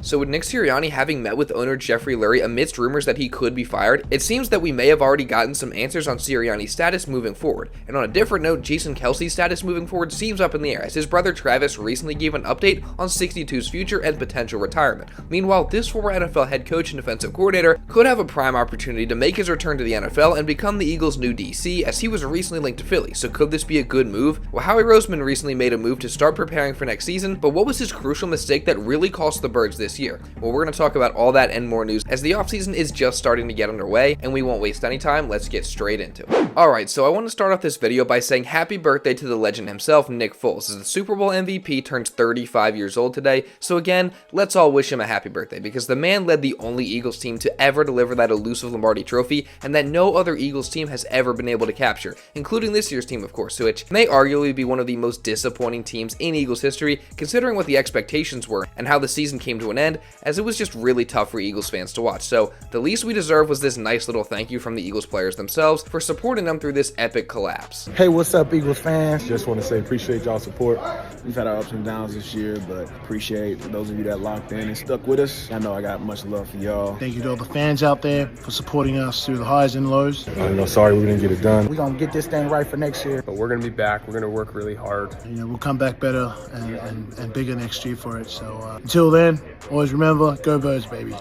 So with Nick Sirianni having met with owner Jeffrey Lurie amidst rumors that he could be fired, it seems that we may have already gotten some answers on Sirianni's status moving forward. And on a different note, Jason Kelce's status moving forward seems up in the air, as his brother Travis recently gave an update on 62's future and potential retirement. Meanwhile, this former NFL head coach and defensive coordinator could have a prime opportunity to make his return to the NFL and become the Eagles' new DC, as he was recently linked to Philly. So could this be a good move? Well, Howie Roseman recently made a move to start preparing for next season, but what was his crucial mistake that really cost the Birds this year? Well, we're going to talk about all that and more news as the offseason is just starting to get underway, and we won't waste any time. Let's get straight into it. Alright, so I want to start off this video by saying happy birthday to the legend himself, Nick Foles, as the Super Bowl MVP turns 35 years old today. So again, let's all wish him a happy birthday, because the man led the only Eagles team to ever deliver that elusive Lombardi trophy, and that no other Eagles team has ever been able to capture, including this year's team, of course, which may arguably be one of the most disappointing teams in Eagles history, considering what the expectations were and how the season came to an end, as it was just really tough for Eagles fans to watch. So the least we deserve was this nice little thank you from the Eagles players themselves for supporting them through this epic collapse. Hey, what's up, Eagles fans? Just want to say appreciate y'all's support. We've had our ups and downs this year, but appreciate those of you that locked in and stuck with us. I know I got much love for y'all. Thank you to all the fans out there for supporting us through the highs and lows. Sorry we didn't get it done. We're going to get this thing right for next year. But we're going to be back. We're going to work really hard. We'll come back better and bigger next year for it. So until then, always remember, go Birds, baby.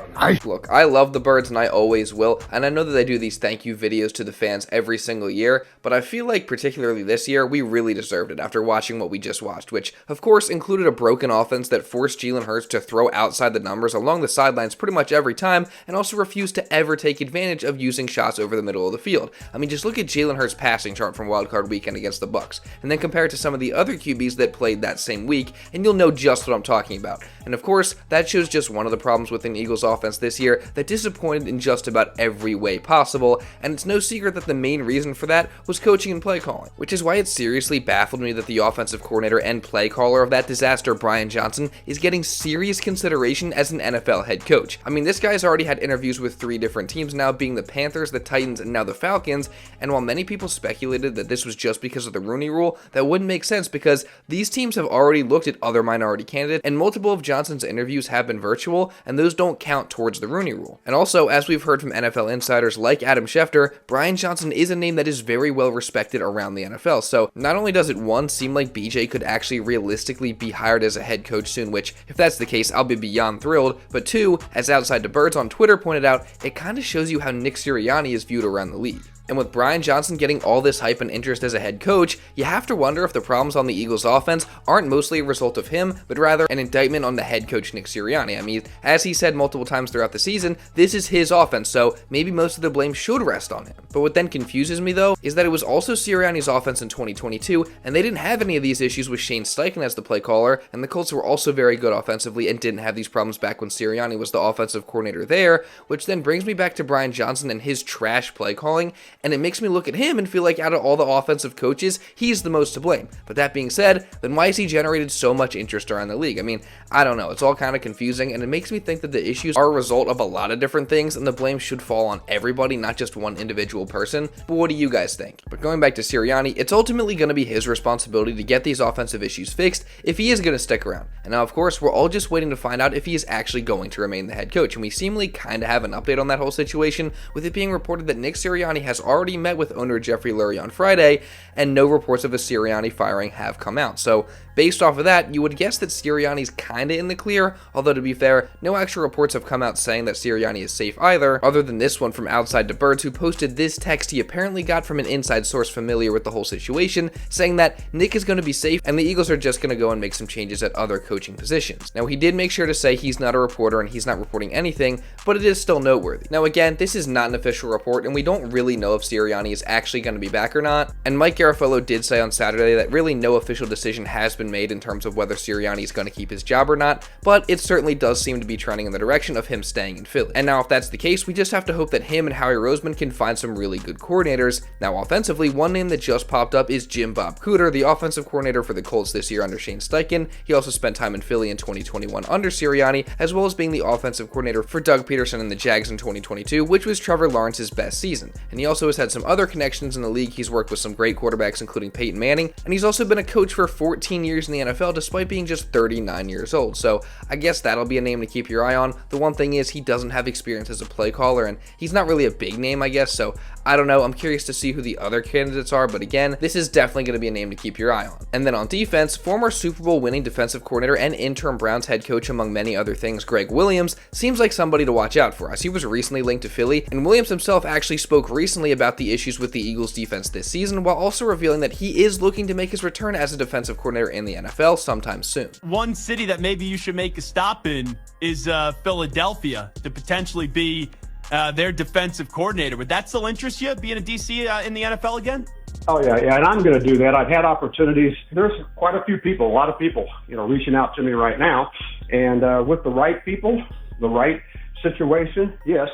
Look, I love the Birds and I always will, and I know that they do these thank you videos to the fans every single year, but I feel like particularly this year, we really deserved it after watching what we just watched, which of course included a broken offense that forced Jalen Hurts to throw outside the numbers along the sidelines pretty much every time, and also refused to ever take advantage of using shots over the middle of the field. I mean, just look at Jalen Hurts' passing chart from Wildcard Weekend against the Bucs, and then compare it to some of the other QBs that played that same week, and you'll know just what I'm talking about. And of course, that shows just one of the problems within Eagles offense this year that disappointed in just about every way possible, and it's no secret that the main reason for that was coaching and play calling, which is why it seriously baffled me that the offensive coordinator and play caller of that disaster, Brian Johnson, is getting serious consideration as an NFL head coach. I mean, this guy's already had interviews with 3 different teams now, being the Panthers, the Titans, and now the Falcons, and while many people speculated that this was just because of the Rooney Rule, that wouldn't make sense because these teams have already looked at other minority candidates, and multiple of Johnson's interviews have been virtual, and those don't count towards the Rooney Rule. And also, as we've heard from NFL insiders like Adam Schefter, Brian Johnson is a name that is very well respected around the NFL, so not only does it, one, seem like BJ could actually realistically be hired as a head coach soon, which, if that's the case, I'll be beyond thrilled, but 2, as Outside the Birds on Twitter pointed out, it kind of shows you how Nick Sirianni is viewed around the league. And with Brian Johnson getting all this hype and interest as a head coach, you have to wonder if the problems on the Eagles offense aren't mostly a result of him, but rather an indictment on the head coach Nick Sirianni. I mean, as he said multiple times throughout the season, this is his offense, so maybe most of the blame should rest on him. But what then confuses me though, is that it was also Sirianni's offense in 2022, and they didn't have any of these issues with Shane Steichen as the play caller, and the Colts were also very good offensively and didn't have these problems back when Sirianni was the offensive coordinator there, which then brings me back to Brian Johnson and his trash play calling, and it makes me look at him and feel like out of all the offensive coaches, he's the most to blame. But that being said, then why has he generated so much interest around the league? I mean, I don't know. It's all kind of confusing, and it makes me think that the issues are a result of a lot of different things, and the blame should fall on everybody, not just one individual person. But what do you guys think? But going back to Sirianni, it's ultimately going to be his responsibility to get these offensive issues fixed if he is going to stick around. And now, of course, we're all just waiting to find out if he is actually going to remain the head coach, and we seemingly kind of have an update on that whole situation, with it being reported that Nick Sirianni has already met with owner Jeffrey Lurie on Friday, and no reports of a Sirianni firing have come out. So based off of that, you would guess that Sirianni's kinda in the clear, although to be fair, no actual reports have come out saying that Sirianni is safe either, other than this one from Outside the Birds, who posted this text he apparently got from an inside source familiar with the whole situation, saying that Nick is going to be safe and the Eagles are just going to go and make some changes at other coaching positions. Now, he did make sure to say he's not a reporter and he's not reporting anything, but it is still noteworthy. Now again, this is not an official report, and we don't really know if Sirianni is actually going to be back or not, and Mike Garafolo did say on Saturday that really no official decision has been made in terms of whether Sirianni is going to keep his job or not, but it certainly does seem to be trending in the direction of him staying in Philly. And now if that's the case, we just have to hope that him and Howie Roseman can find some really good coordinators. Now offensively, one name that just popped up is Jim Bob Cooter, the offensive coordinator for the Colts this year under Shane Steichen. He also spent time in Philly in 2021 under Sirianni, as well as being the offensive coordinator for Doug Peterson and the Jags in 2022, which was Trevor Lawrence's best season. And he also also has had some other connections in the league. He's worked with some great quarterbacks, including Peyton Manning, and he's also been a coach for 14 years in the NFL, despite being just 39 years old. So I guess that'll be a name to keep your eye on. The one thing is he doesn't have experience as a play caller, and he's not really a big name, I guess, so I don't know. I'm curious to see who the other candidates are, but again, this is definitely going to be a name to keep your eye on. And then on defense, former Super Bowl winning defensive coordinator and interim Browns head coach, among many other things, Gregg Willaims, seems like somebody to watch out for, as he was recently linked to Philly, and Willaims himself actually spoke recently about the issues with the Eagles defense this season, while also revealing that he is looking to make his return as a defensive coordinator in the NFL sometime soon. One city that maybe you should make a stop in is Philadelphia, to potentially be their defensive coordinator. Would that still interest you, being a DC in the NFL again? Oh, yeah, and I'm going to do that. I've had opportunities. There's quite a few people, a lot of people, reaching out to me right now. And with the right people, the right situation, yes,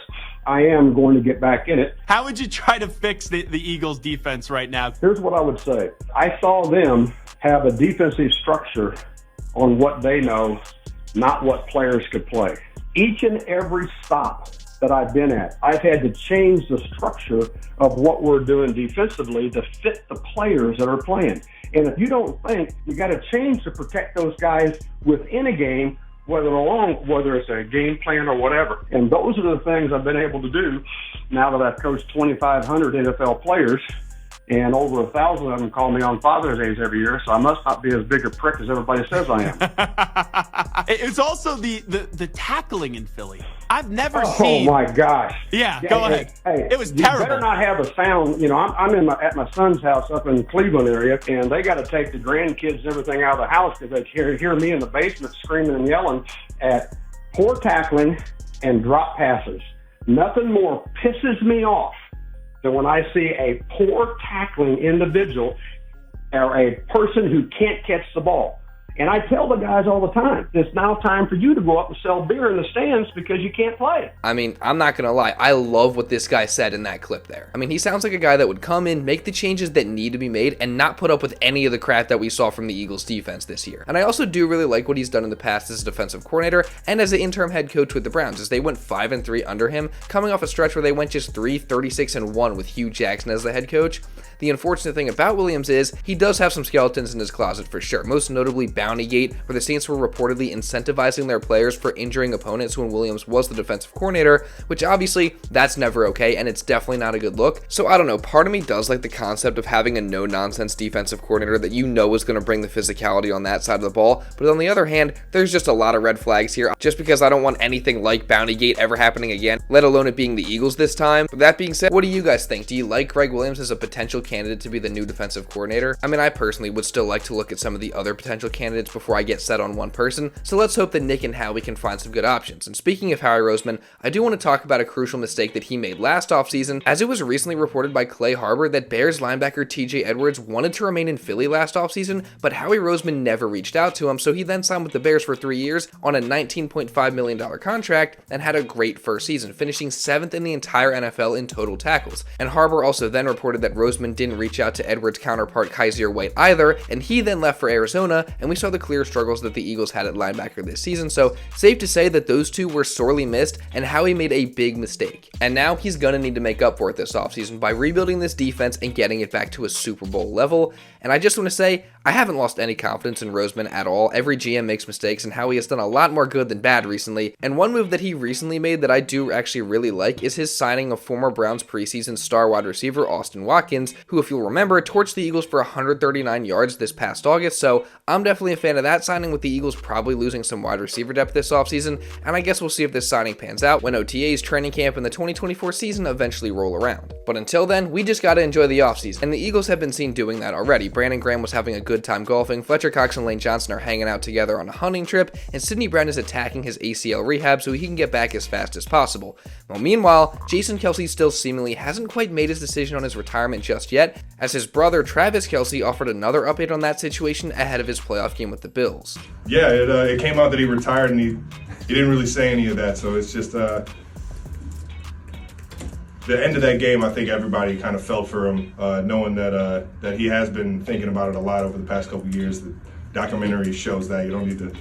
I am going to get back in it. How would you try to fix the Eagles defense right now? Here's what I would say. I saw them have a defensive structure on what they know, not what players could play. Each and every stop that I've been at, I've had to change the structure of what we're doing defensively to fit the players that are playing. And if you don't think, you got to change to protect those guys within a game, whether it's a game plan or whatever. And those are the things I've been able to do now that I've coached 2,500 NFL players, and over 1,000 of them call me on Father's Days every year, so I must not be as big a prick as everybody says I am. It's also the tackling in Philly. I've never seen. Oh my gosh! Yeah, go ahead. Hey, it was you terrible. Better not have a sound. I'm at my son's house up in the Cleveland area, and they got to take the grandkids and everything out of the house because they hear me in the basement screaming and yelling at poor tackling and drop passes. Nothing more pisses me off than when I see a poor tackling individual or a person who can't catch the ball. And I tell the guys all the time, it's now time for you to go up and sell beer in the stands because you can't play. I mean, I'm not going to lie. I love what this guy said in that clip there. I mean, he sounds like a guy that would come in, make the changes that need to be made, and not put up with any of the crap that we saw from the Eagles defense this year. And I also do really like what he's done in the past as a defensive coordinator and as an interim head coach with the Browns, as they went 5-3 under him, coming off a stretch where they went just 36-1 with Hugh Jackson as the head coach. The unfortunate thing about Willaims is he does have some skeletons in his closet for sure, most notably Bountygate, where the Saints were reportedly incentivizing their players for injuring opponents when Willaims was the defensive coordinator, which obviously that's never okay, and it's definitely not a good look. So I don't know, part of me does like the concept of having a no-nonsense defensive coordinator that you know is going to bring the physicality on that side of the ball, but on the other hand, there's just a lot of red flags here, just because I don't want anything like Bountygate ever happening again, let alone it being the Eagles this time. But that being said, what do you guys think? Do you like Gregg Willaims as a potential candidate to be the new defensive coordinator? I mean, I personally would still like to look at some of the other potential candidates before I get set on one person, so let's hope that Nick and Howie can find some good options. And speaking of Howie Roseman, I do want to talk about a crucial mistake that he made last offseason, as it was recently reported by Clay Harbor that Bears linebacker TJ Edwards wanted to remain in Philly last offseason, but Howie Roseman never reached out to him, so he then signed with the Bears for 3 years on a $19.5 million contract and had a great first season, finishing 7th in the entire NFL in total tackles. And Harbor also then reported that Roseman didn't reach out to Edwards' counterpart Kyzir White either, and he then left for Arizona, and we saw the clear struggles that the Eagles had at linebacker this season, so safe to say that those two were sorely missed, and Howie made a big mistake. And now he's gonna need to make up for it this offseason by rebuilding this defense and getting it back to a Super Bowl level. And I just want to say, I haven't lost any confidence in Roseman at all. Every GM makes mistakes, and Howie has done a lot more good than bad recently. And one move that he recently made that I do actually really like is his signing of former Browns preseason star wide receiver Austin Watkins, who, if you'll remember, torched the Eagles for 139 yards this past August. So I'm definitely a fan of that signing, with the Eagles probably losing some wide receiver depth this offseason. And I guess we'll see if this signing pans out when OTAs, training camp, and the 2024 season eventually roll around. But until then, we just gotta enjoy the offseason, and the Eagles have been seen doing that already. Brandon Graham was having a good time golfing, Fletcher Cox and Lane Johnson are hanging out together on a hunting trip, and Sidney Brown is attacking his ACL rehab so he can get back as fast as possible. Well, meanwhile, Jason Kelce still seemingly hasn't quite made his decision on his retirement just yet, as his brother Travis Kelce offered another update on that situation ahead of his playoff game with the Bills. Yeah, it came out that he retired, and he didn't really say any of that, so it's just the end of that game. I think everybody kind of felt for him, knowing that he has been thinking about it a lot over the past couple of years. The documentary shows that. You don't need to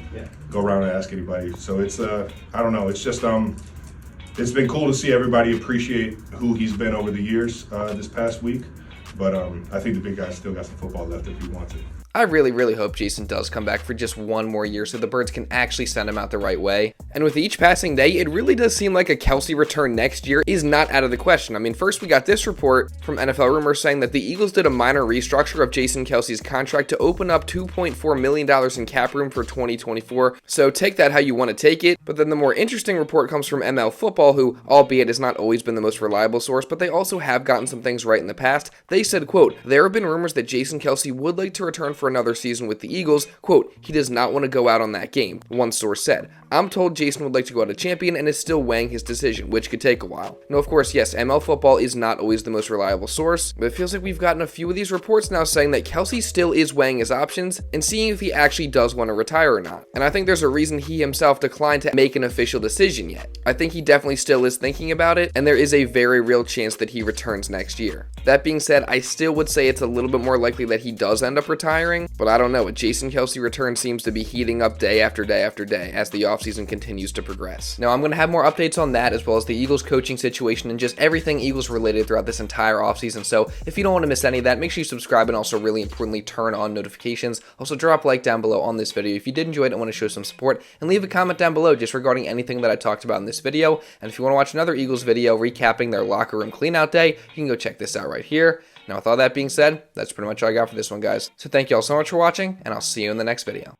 go around and ask anybody. So it's I don't know. It's just it's been cool to see everybody appreciate who he's been over the years this past week. But I think the big guy still got some football left if he wants it. I really hope Jason does come back for just one more year so the Birds can actually send him out the right way. And with each passing day, it really does seem like a Kelce return next year is not out of the question. I mean, first we got this report from NFL Rumors saying that the Eagles did a minor restructure of Jason Kelce's contract to open up $2.4 million in cap room for 2024. So take that how you want to take it. But then the more interesting report comes from ML Football, who, albeit has not always been the most reliable source, but they also have gotten some things right in the past. They said, quote, "There have been rumors that Jason Kelce would like to return for another season with the Eagles. Quote, he does not want to go out on that game," one source said. "I'm told Jason would like to go out a champion and is still weighing his decision, which could take a while." Now, of course, yes, ML Football is not always the most reliable source, but it feels like we've gotten a few of these reports now saying that Kelce still is weighing his options and seeing if he actually does want to retire or not. And I think there's a reason he himself declined to make an official decision yet. I think he definitely still is thinking about it, and there is a very real chance that he returns next year. That being said, I still would say it's a little bit more likely that he does end up retiring, but I don't know. A Jason Kelce return seems to be heating up day after day after day as the offseason continues to progress. Now, I'm going to have more updates on that as well as the Eagles coaching situation and just everything Eagles related throughout this entire offseason. So if you don't want to miss any of that, make sure you subscribe and also really importantly turn on notifications. Also drop a like down below on this video if you did enjoy it and want to show some support, and leave a comment down below just regarding anything that I talked about in this video. And if you want to watch another Eagles video recapping their locker room cleanout day, you can go check this out right here. Now, with all that being said, that's pretty much all I got for this one, guys. So thank you all so much for watching, and I'll see you in the next video.